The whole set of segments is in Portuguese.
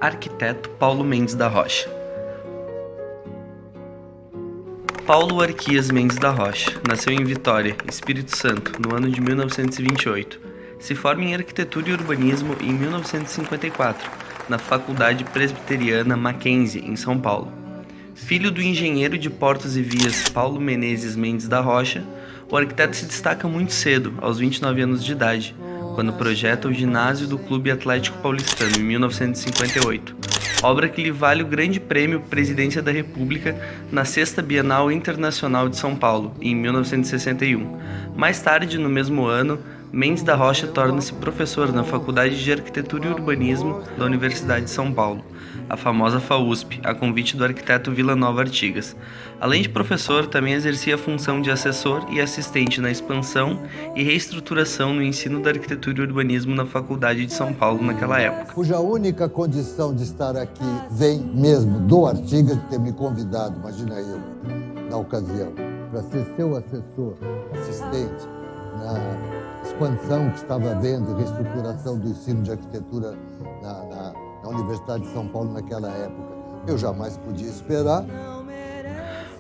Arquiteto Paulo Mendes da Rocha. Paulo Arquias Mendes da Rocha nasceu em Vitória, Espírito Santo, no ano de 1928. Se forma em Arquitetura e Urbanismo em 1954, na Faculdade Presbiteriana Mackenzie, em São Paulo. Filho do engenheiro de portos e vias Paulo Menezes Mendes da Rocha, o arquiteto se destaca muito cedo, aos 29 anos de idade, quando projeta o ginásio do Clube Atlético Paulistano, em 1958, obra que lhe vale o Grande Prêmio Presidência da República na Sexta Bienal Internacional de São Paulo, em 1961. Mais tarde, no mesmo ano, Mendes da Rocha torna-se professor na Faculdade de Arquitetura e Urbanismo da Universidade de São Paulo, a famosa FAUSP, a convite do arquiteto Vila Nova Artigas. Além de professor, também exercia a função de assessor e assistente na expansão e reestruturação no ensino da arquitetura e urbanismo na Faculdade de São Paulo naquela época. Cuja única condição de estar aqui vem mesmo do Artigas, de ter me convidado, imagina eu, na ocasião, para ser seu assessor, assistente, na expansão que estava havendo, reestruturação do ensino de arquitetura na Universidade de São Paulo naquela época. Eu jamais podia esperar.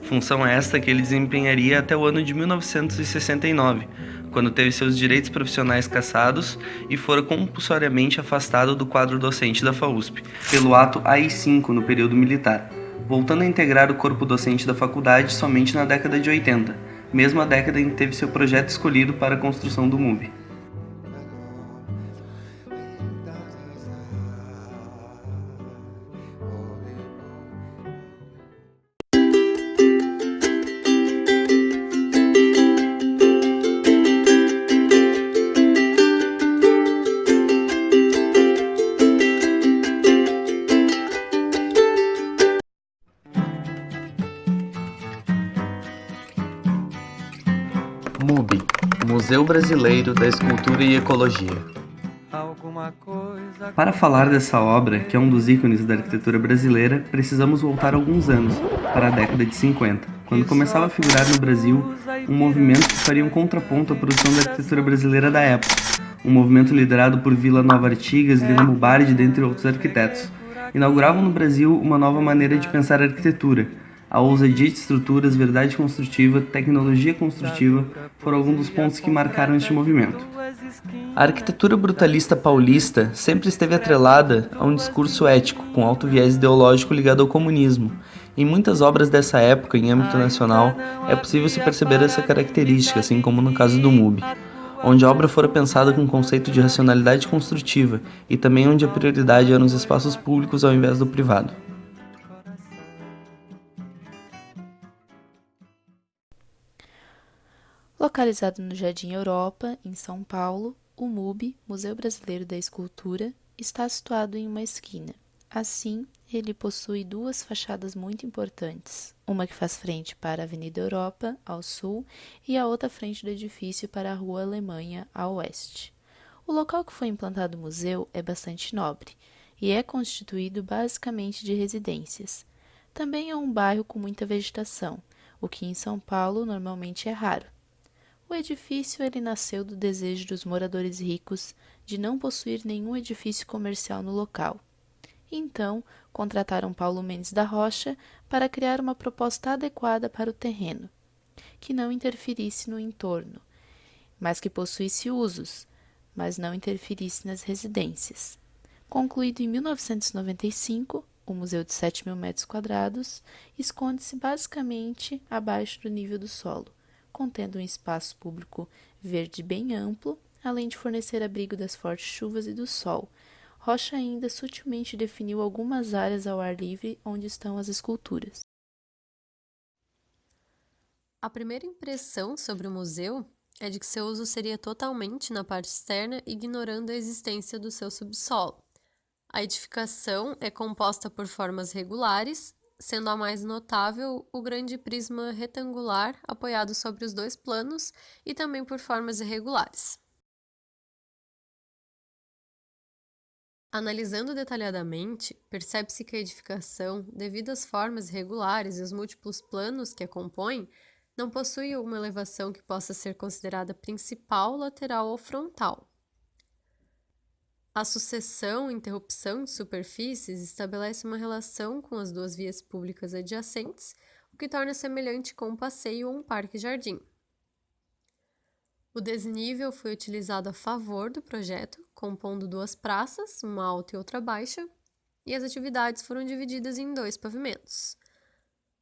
Função esta que ele desempenharia até o ano de 1969, quando teve seus direitos profissionais cassados e fora compulsoriamente afastado do quadro docente da FAUSP, pelo ato AI-5 no período militar, voltando a integrar o corpo docente da faculdade somente na década de 80, mesmo a década em que teve seu projeto escolhido para a construção do MUB. MUB, Museu Brasileiro da Escultura e Ecologia. Para falar dessa obra, que é um dos ícones da arquitetura brasileira, precisamos voltar alguns anos, para a década de 50, quando começava a figurar no Brasil um movimento que faria um contraponto à produção da arquitetura brasileira da época, um movimento liderado por Vila Nova Artigas, Lima Bubardi, dentre outros arquitetos. Inauguravam no Brasil uma nova maneira de pensar a arquitetura. A ousadia de estruturas, verdade construtiva, tecnologia construtiva foram alguns dos pontos que marcaram este movimento. A arquitetura brutalista paulista sempre esteve atrelada a um discurso ético, com alto viés ideológico ligado ao comunismo. Em muitas obras dessa época, em âmbito nacional, é possível se perceber essa característica, assim como no caso do MUB, onde a obra fora pensada com o conceito de racionalidade construtiva e também onde a prioridade eram os espaços públicos ao invés do privado. Localizado no Jardim Europa, em São Paulo, o MUB, Museu Brasileiro da Escultura, está situado em uma esquina. Assim, ele possui duas fachadas muito importantes, uma que faz frente para a Avenida Europa, ao sul, e a outra frente do edifício para a Rua Alemanha, ao oeste. O local que foi implantado o museu é bastante nobre e é constituído basicamente de residências. Também é um bairro com muita vegetação, o que em São Paulo normalmente é raro. O edifício ele nasceu do desejo dos moradores ricos de não possuir nenhum edifício comercial no local. Então, contrataram Paulo Mendes da Rocha para criar uma proposta adequada para o terreno, que não interferisse no entorno, mas que possuísse usos, mas não interferisse nas residências. Concluído em 1995, o museu de 7.000 metros quadrados esconde-se basicamente abaixo do nível do solo, contendo um espaço público verde bem amplo, além de fornecer abrigo das fortes chuvas e do sol. Rocha ainda sutilmente definiu algumas áreas ao ar livre onde estão as esculturas. A primeira impressão sobre o museu é de que seu uso seria totalmente na parte externa, ignorando a existência do seu subsolo. A edificação é composta por formas regulares, sendo a mais notável o grande prisma retangular apoiado sobre os dois planos e também por formas irregulares. Analisando detalhadamente, percebe-se que a edificação, devido às formas irregulares e os múltiplos planos que a compõem, não possui uma elevação que possa ser considerada principal, lateral ou frontal. A sucessão e interrupção de superfícies estabelece uma relação com as duas vias públicas adjacentes, o que torna semelhante com um passeio ou um parque-jardim. O desnível foi utilizado a favor do projeto, compondo duas praças, uma alta e outra baixa, e as atividades foram divididas em 2 pavimentos.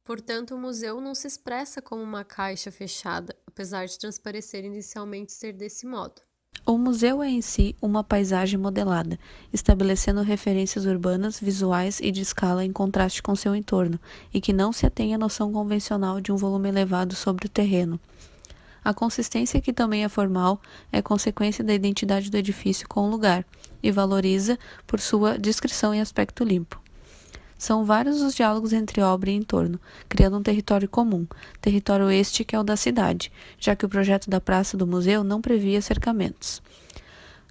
Portanto, o museu não se expressa como uma caixa fechada, apesar de transparecer inicialmente ser desse modo. O museu é em si uma paisagem modelada, estabelecendo referências urbanas, visuais e de escala em contraste com seu entorno, e que não se atém à noção convencional de um volume elevado sobre o terreno. A consistência, que também é formal, é consequência da identidade do edifício com o lugar, e valoriza por sua descrição e aspecto limpo. São vários os diálogos entre obra e entorno, criando um território comum, território este que é o da cidade, já que o projeto da praça do museu não previa cercamentos.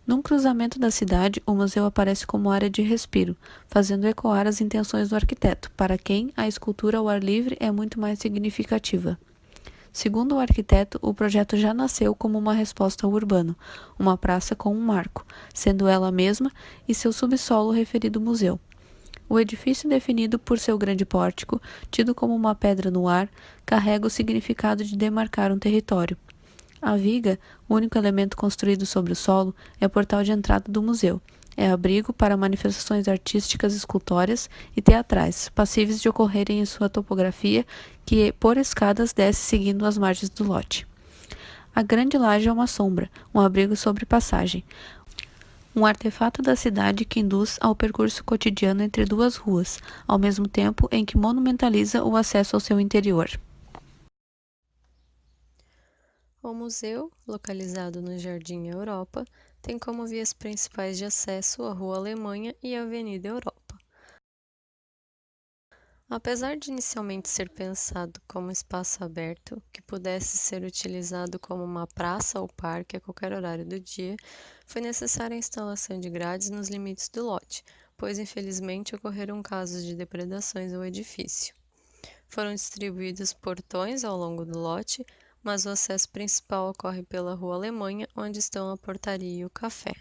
Num cruzamento da cidade, o museu aparece como área de respiro, fazendo ecoar as intenções do arquiteto, para quem a escultura ao ar livre é muito mais significativa. Segundo o arquiteto, o projeto já nasceu como uma resposta ao urbano, uma praça com um marco, sendo ela mesma e seu subsolo referido museu. O edifício, definido por seu grande pórtico, tido como uma pedra no ar, carrega o significado de demarcar um território. A viga, o único elemento construído sobre o solo, é o portal de entrada do museu. É abrigo para manifestações artísticas escultórias e teatrais, passíveis de ocorrerem em sua topografia, que por escadas desce seguindo as margens do lote. A grande laje é uma sombra, um abrigo sobre passagem, um artefato da cidade que induz ao percurso cotidiano entre duas ruas, ao mesmo tempo em que monumentaliza o acesso ao seu interior. O museu, localizado no Jardim Europa, tem como vias principais de acesso a Rua Alemanha e a Avenida Europa. Apesar de inicialmente ser pensado como espaço aberto, que pudesse ser utilizado como uma praça ou parque a qualquer horário do dia, foi necessária a instalação de grades nos limites do lote, pois infelizmente ocorreram casos de depredações ao edifício. Foram distribuídos portões ao longo do lote, mas o acesso principal ocorre pela Rua Alemanha, onde estão a portaria e o café.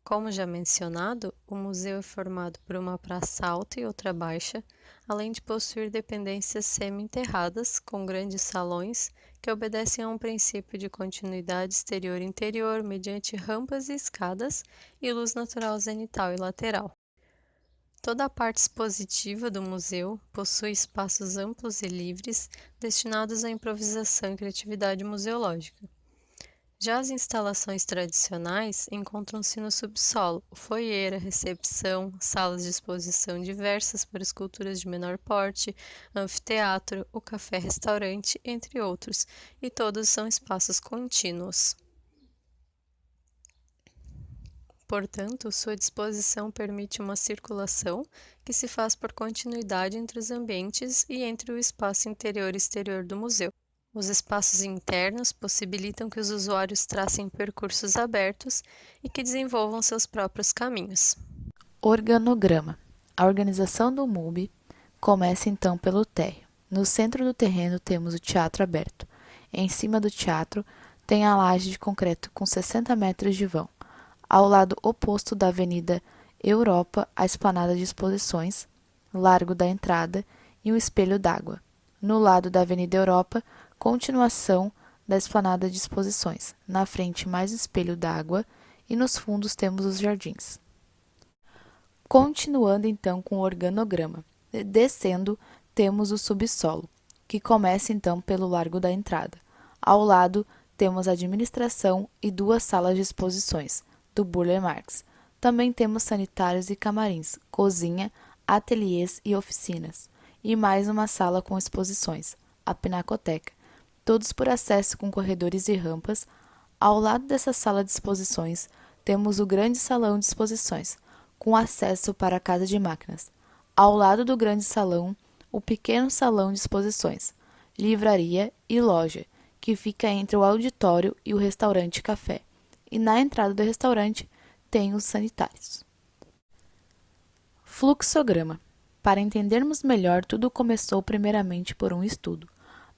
Como já mencionado, o museu é formado por uma praça alta e outra baixa, além de possuir dependências semi-enterradas, com grandes salões, que obedecem a um princípio de continuidade exterior-interior mediante rampas e escadas e luz natural zenital e lateral. Toda a parte expositiva do museu possui espaços amplos e livres destinados à improvisação e criatividade museológica. Já as instalações tradicionais encontram-se no subsolo, o foyer, a recepção, salas de exposição diversas para esculturas de menor porte, anfiteatro, o café-restaurante, entre outros, e todos são espaços contínuos. Portanto, sua disposição permite uma circulação que se faz por continuidade entre os ambientes e entre o espaço interior e exterior do museu. Os espaços internos possibilitam que os usuários tracem percursos abertos e que desenvolvam seus próprios caminhos. Organograma. A organização do MUBI começa então pelo térreo. No centro do terreno temos o teatro aberto. Em cima do teatro tem a laje de concreto com 60 metros de vão. Ao lado oposto da Avenida Europa, a esplanada de exposições, Largo da Entrada e um espelho d'água. No lado da Avenida Europa, continuação da esplanada de exposições. Na frente, mais espelho d'água e nos fundos temos os jardins. Continuando então com o organograma. Descendo, temos o subsolo, que começa então pelo Largo da Entrada. Ao lado, temos a administração e 2 salas de exposições, do Burle Marx. Também temos sanitários e camarins, cozinha, ateliês e oficinas. E mais uma sala com exposições, a Pinacoteca, todos por acesso com corredores e rampas. Ao lado dessa sala de exposições, temos o grande salão de exposições, com acesso para a casa de máquinas. Ao lado do grande salão, o pequeno salão de exposições, livraria e loja, que fica entre o auditório e o restaurante café. E na entrada do restaurante tem os sanitários. Fluxograma. Para entendermos melhor, tudo começou primeiramente por um estudo.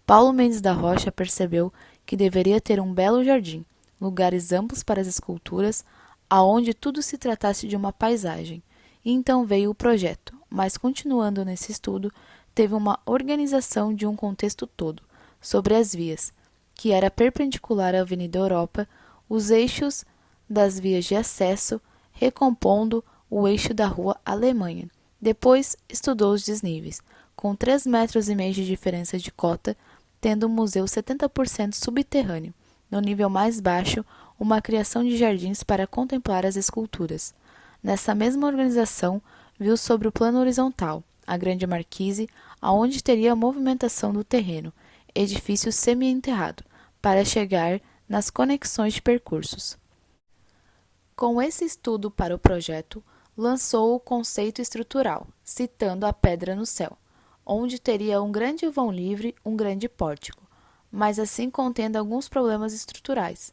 Paulo Mendes da Rocha percebeu que deveria ter um belo jardim, lugares amplos para as esculturas, aonde tudo se tratasse de uma paisagem. E então veio o projeto, mas continuando nesse estudo, teve uma organização de um contexto todo, sobre as vias, que era perpendicular à Avenida Europa, os eixos das vias de acesso, recompondo o eixo da Rua Alemanha. Depois estudou os desníveis, com 3,5 metros de diferença de cota, tendo o museu 70% subterrâneo. No nível mais baixo, uma criação de jardins para contemplar as esculturas. Nessa mesma organização, viu sobre o plano horizontal a Grande Marquise, aonde teria a movimentação do terreno, edifício semi-enterrado, para chegar nas conexões de percursos. Com esse estudo para o projeto, lançou o conceito estrutural, citando a pedra no céu, onde teria um grande vão livre, um grande pórtico, mas assim contendo alguns problemas estruturais.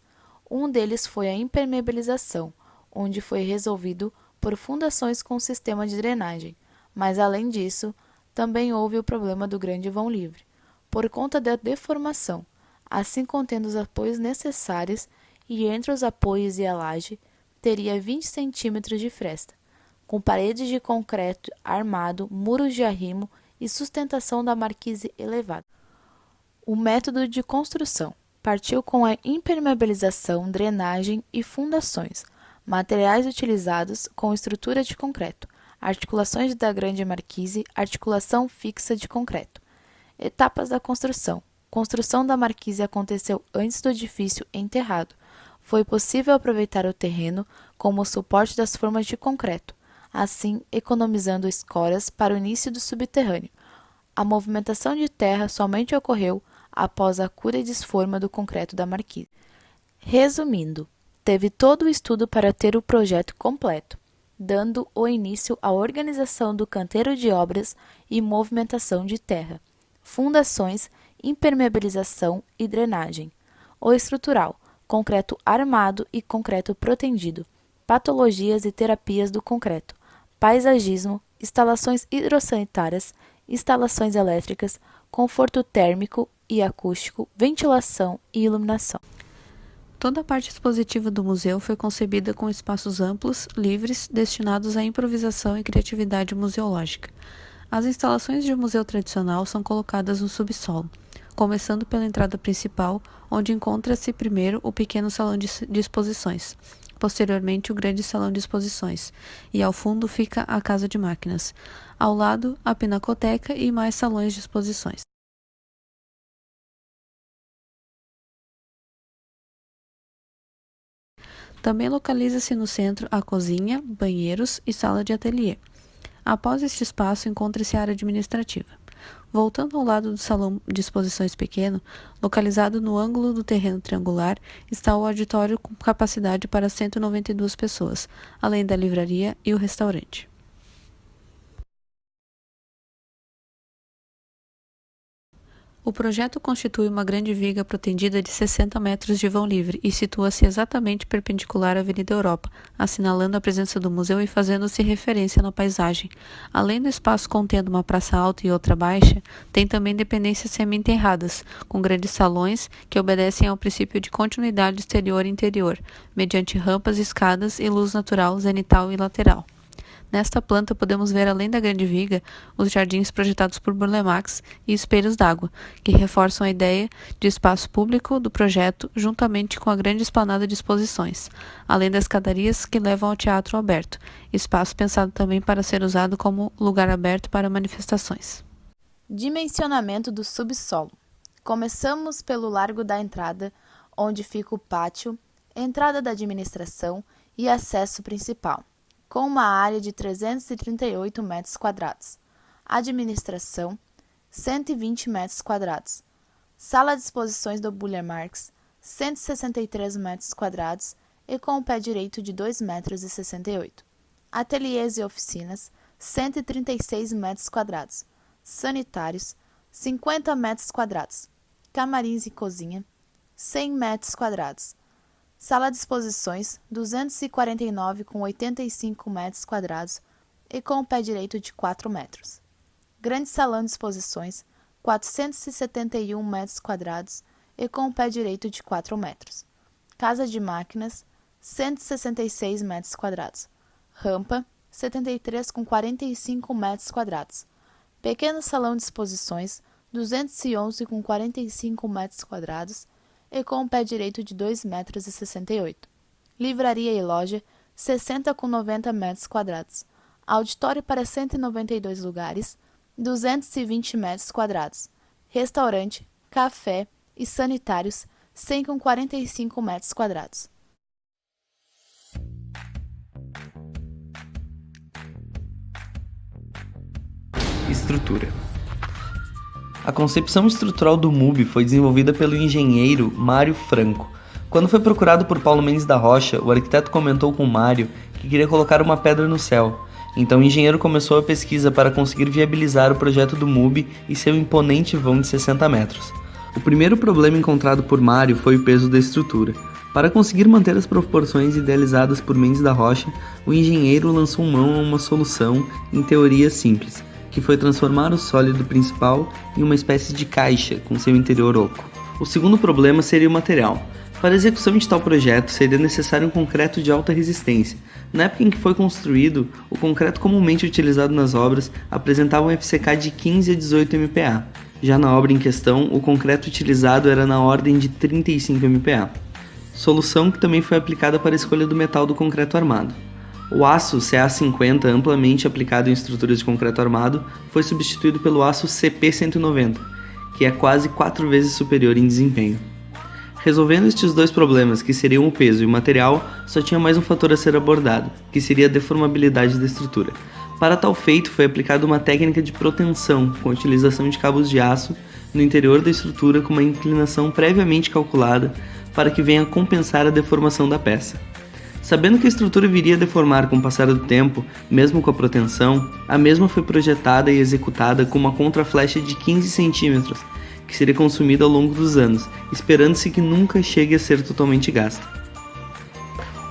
Um deles foi a impermeabilização, onde foi resolvido por fundações com sistema de drenagem, mas além disso, também houve o problema do grande vão livre, por conta da deformação, assim contendo os apoios necessários, e entre os apoios e a laje teria 20 centímetros de fresta, com paredes de concreto armado, muros de arrimo e sustentação da marquise elevada. O método de construção partiu com a impermeabilização, drenagem e fundações, materiais utilizados com estrutura de concreto, articulações da grande marquise, articulação fixa de concreto. Etapas da construção. Construção da marquise aconteceu antes do edifício enterrado. Foi possível aproveitar o terreno como suporte das formas de concreto, assim economizando escórias para o início do subterrâneo. A movimentação de terra somente ocorreu após a cura e desforma do concreto da marquise. Resumindo, teve todo o estudo para ter o projeto completo, dando o início à organização do canteiro de obras e movimentação de terra, fundações, impermeabilização e drenagem. O estrutural, concreto armado e concreto protendido, patologias e terapias do concreto, paisagismo, instalações hidrossanitárias, instalações elétricas, conforto térmico e acústico, ventilação e iluminação. Toda a parte expositiva do museu foi concebida com espaços amplos, livres, destinados à improvisação e criatividade museológica. As instalações de um museu tradicional são colocadas no subsolo, começando pela entrada principal, onde encontra-se primeiro o pequeno salão de exposições, posteriormente o grande salão de exposições, e ao fundo fica a casa de máquinas. Ao lado, a pinacoteca e mais salões de exposições. Também localiza-se no centro a cozinha, banheiros e sala de ateliê. Após este espaço, encontra-se a área administrativa. Voltando ao lado do salão de exposições pequeno, localizado no ângulo do terreno triangular, está o auditório com capacidade para 192 pessoas, além da livraria e o restaurante. O projeto constitui uma grande viga protendida de 60 metros de vão livre e situa-se exatamente perpendicular à Avenida Europa, assinalando a presença do museu e fazendo-se referência na paisagem. Além do espaço contendo uma praça alta e outra baixa, tem também dependências semi-enterradas, com grandes salões que obedecem ao princípio de continuidade exterior-interior, mediante rampas, escadas e luz natural, zenital e lateral. Nesta planta podemos ver, além da grande viga, os jardins projetados por Burle Marx e espelhos d'água, que reforçam a ideia de espaço público do projeto, juntamente com a grande esplanada de exposições, além das escadarias que levam ao Teatro Aberto, espaço pensado também para ser usado como lugar aberto para manifestações. Dimensionamento do subsolo. Começamos pelo Largo da Entrada, onde fica o pátio, entrada da administração e acesso principal, com uma área de 338 metros quadrados. Administração, 120 metros quadrados. Sala de exposições do Burle Marx, 163 metros quadrados e com o pé direito de 2,68 metros. Ateliês e oficinas, 136 metros quadrados. Sanitários, 50 metros quadrados. Camarins e cozinha, 100 metros quadrados. Sala de exposições, 249,85 metros quadrados e com o pé direito de 4 metros. Grande salão de exposições, 471 metros quadrados e com o pé direito de 4 metros. Casa de máquinas, 166 metros quadrados. Rampa, 73,45 metros quadrados. Pequeno salão de exposições, 211 com 45 metros quadrados e com um pé direito de 2,68 metros. Livraria e loja, 60 com 90 metros quadrados. Auditório para 192 lugares, 220 metros quadrados. Restaurante, café e sanitários, 100 com 45 metros quadrados. Estrutura. A concepção estrutural do MUBI foi desenvolvida pelo engenheiro Mário Franco. Quando foi procurado por Paulo Mendes da Rocha, o arquiteto comentou com Mário que queria colocar uma pedra no céu. Então o engenheiro começou a pesquisa para conseguir viabilizar o projeto do MUBI e seu imponente vão de 60 metros. O primeiro problema encontrado por Mário foi o peso da estrutura. Para conseguir manter as proporções idealizadas por Mendes da Rocha, o engenheiro lançou mão a uma solução, em teoria simples, que foi transformar o sólido principal em uma espécie de caixa com seu interior oco. O segundo problema seria o material. Para a execução de tal projeto, seria necessário um concreto de alta resistência. Na época em que foi construído, o concreto comumente utilizado nas obras apresentava um FCK de 15 a 18 MPa. Já na obra em questão, o concreto utilizado era na ordem de 35 MPa. Solução que também foi aplicada para a escolha do metal do concreto armado. O aço CA50, amplamente aplicado em estruturas de concreto armado, foi substituído pelo aço CP190, que é quase 4 vezes superior em desempenho. Resolvendo estes dois problemas, que seriam o peso e o material, só tinha mais um fator a ser abordado, que seria a deformabilidade da estrutura. Para tal feito, foi aplicada uma técnica de protensão, com a utilização de cabos de aço no interior da estrutura com uma inclinação previamente calculada para que venha compensar a deformação da peça. Sabendo que a estrutura viria a deformar com o passar do tempo, mesmo com a protensão, a mesma foi projetada e executada com uma contraflecha de 15 cm, que seria consumida ao longo dos anos, esperando-se que nunca chegue a ser totalmente gasta.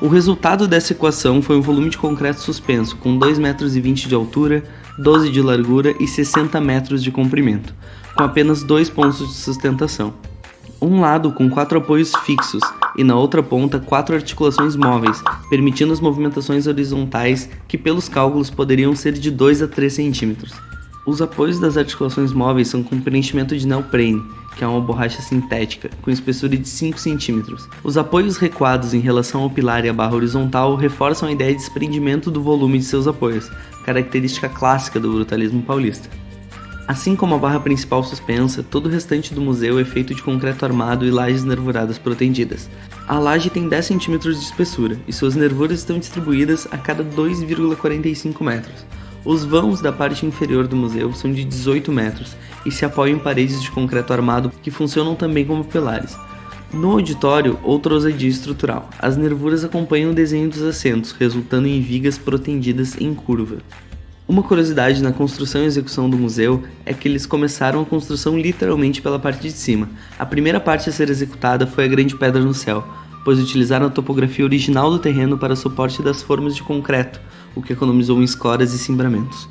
O resultado dessa equação foi um volume de concreto suspenso com 2,20 metros de altura, 12 de largura e 60 metros de comprimento, com apenas 2 pontos de sustentação. Um lado com 4 apoios fixos e na outra ponta 4 articulações móveis, permitindo as movimentações horizontais que pelos cálculos poderiam ser de 2 a 3 centímetros. Os apoios das articulações móveis são com preenchimento de neoprene, que é uma borracha sintética, com espessura de 5 cm. Os apoios recuados em relação ao pilar e à barra horizontal reforçam a ideia de desprendimento do volume de seus apoios, característica clássica do brutalismo paulista. Assim como a barra principal suspensa, todo o restante do museu é feito de concreto armado e lajes nervuradas protendidas. A laje tem 10 cm de espessura e suas nervuras estão distribuídas a cada 2,45 metros. Os vãos da parte inferior do museu são de 18 metros e se apoiam em paredes de concreto armado que funcionam também como pilares. No auditório, outra ousadia estrutural. As nervuras acompanham o desenho dos assentos, resultando em vigas protendidas em curva. Uma curiosidade na construção e execução do museu é que eles começaram a construção literalmente pela parte de cima. A primeira parte a ser executada foi a Grande Pedra no Céu, pois utilizaram a topografia original do terreno para suporte das formas de concreto, o que economizou em escoras e cimbramentos.